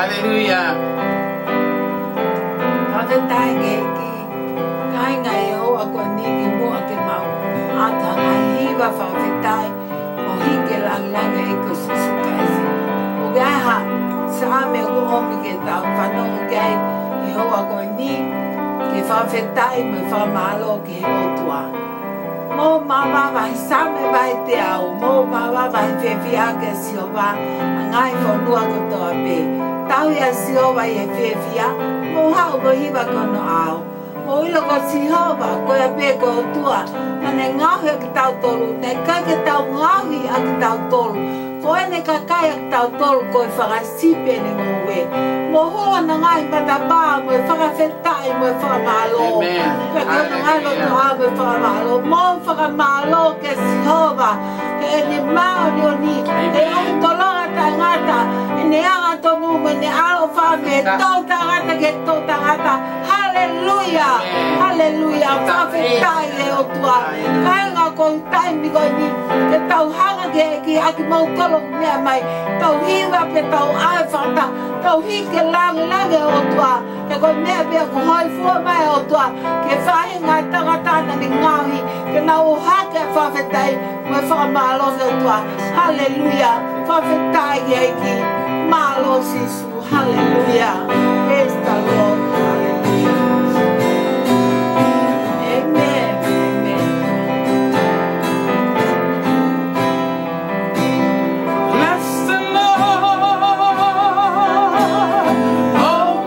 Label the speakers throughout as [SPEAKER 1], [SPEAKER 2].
[SPEAKER 1] Hallelujah.
[SPEAKER 2] Whawhetai ke ki kai ngai ho a ko ni ki mua ke mau. Ata ngai hiwa whawhetai o hike lang e ko susu kaisi. O gaha sa me o homi ke tau whanau kai e ho a ko ni ke whawhetai me whamalo ke he o tua. Mo mama vai same vai te au, mo mama vai whiwhia ke siova, a ngai whanua ko toa pe. Tau ia siova i e whiwhia, mo hau mo hiwa kono au. Mo ilo ko sihova, ko ia pe ko tua, ane ngahi a ki tau tolu, ne kai ke tau ngahi a ki tau tolu. Ko ene ka kai a ki tau tolu ko i whakasipe ni mo we. Mo hoa na ngai mataba, mo i whakawhetai, mo i whakamalo. Pea kono ngai loto a mo i whakamalo. Mo whakamalo ke sihova, ke ene mao ni o ni, e ai tolonga ta ngata, ene anga tonu me ne alo whame, tau tangata ke tau tangata. Hallelujah, hallelujah, whakawhetai e o tua. Kai ngā kong taimi koi ni, ke tau hanga ke eki aki mau tolo mea mai, tau hiwa pe tau ai whakata, tau hike lange o tua, ke koi mea pia ko hoi fua mai o tua, ke whahi ngai tangatana ni ngāhi, ke nau hake whawhetai, mo e whakamalo ke o tua. Hallelujah, whawhetai ke eki, malo sisu, hallelujah, praise the Lord, hallelujah.
[SPEAKER 1] Oh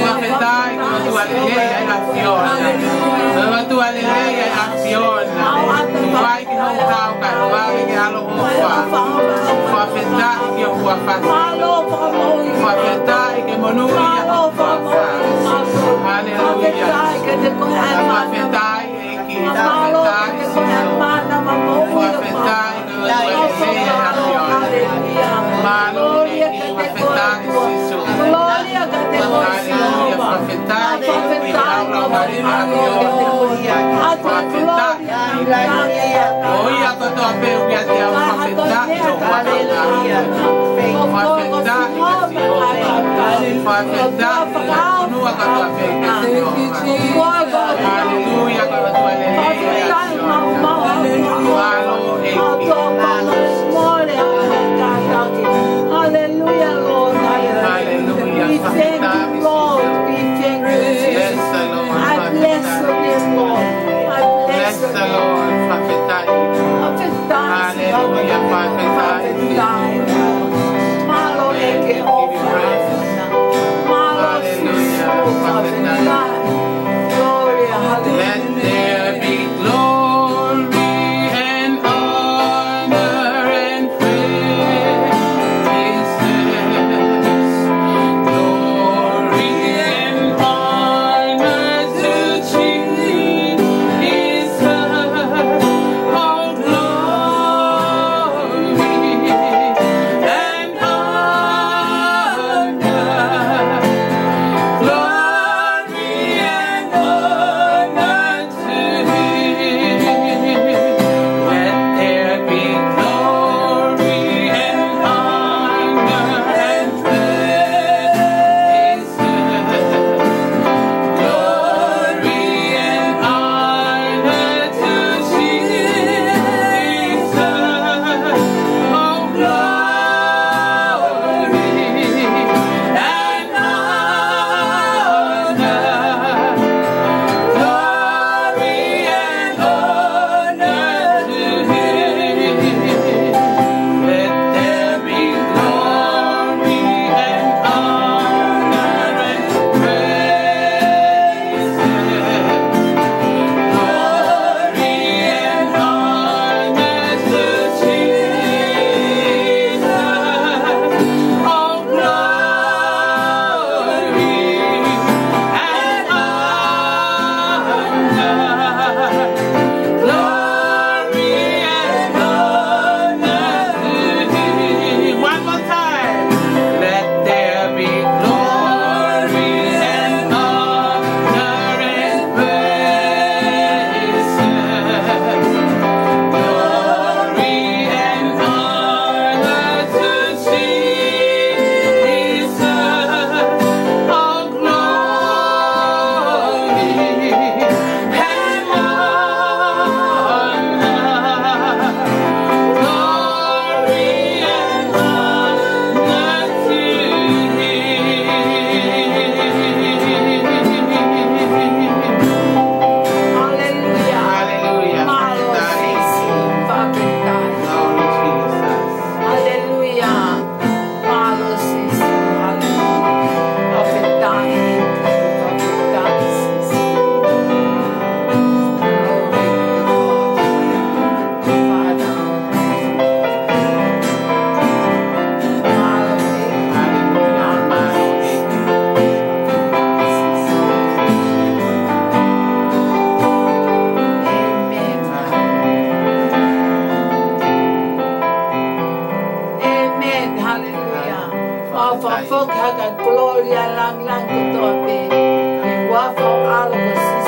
[SPEAKER 1] Profetai, tu aleluya y acción. Luego tu aleluya y acción. Tu vai que não tá o cara, vai que alo ufa. Tu afetar que eu vou afastar. Tu afetar que monuia. Aleluia. Tu afetar que afetar que tu afetar que tu aleluya e acción. Malo que tu afetar isso. Aleluia, profetar e aula marina profetar. Oi, a tua apelo que até o profetar, aleluia. Profetar e profetar, continua com a tua fé, aleluia, com a tua aleluia.
[SPEAKER 2] Hallelujah, Lord.
[SPEAKER 1] Hallelujah.
[SPEAKER 2] We thank you, Lord. We thank you, Jesus. I bless your name, Lord. I bless your name.
[SPEAKER 1] Hallelujah. Let there be glory and honor and praise. Glory and honor to Jesus. Oh, glory and honor. Glory and honor to Him. Let there be glory and honor and praise. Glory and honor to Jesus. Oh, glory and honor. Glory and honor to Him. Let there be glory and honor and praise. Glory and honor to Jesus. Oh, glory and honor. Glory and honor to Him. One more time. Let there be glory and honor and praise. Glory and honor to Jesus. Oh, glory and honor. Glory and honor to
[SPEAKER 2] Hallelujah.
[SPEAKER 1] Hallelujah. Glory, Jesus.
[SPEAKER 2] Hallelujah. Amen. Hallelujah. For folk had a glory lang lang to be. We walk for all of us.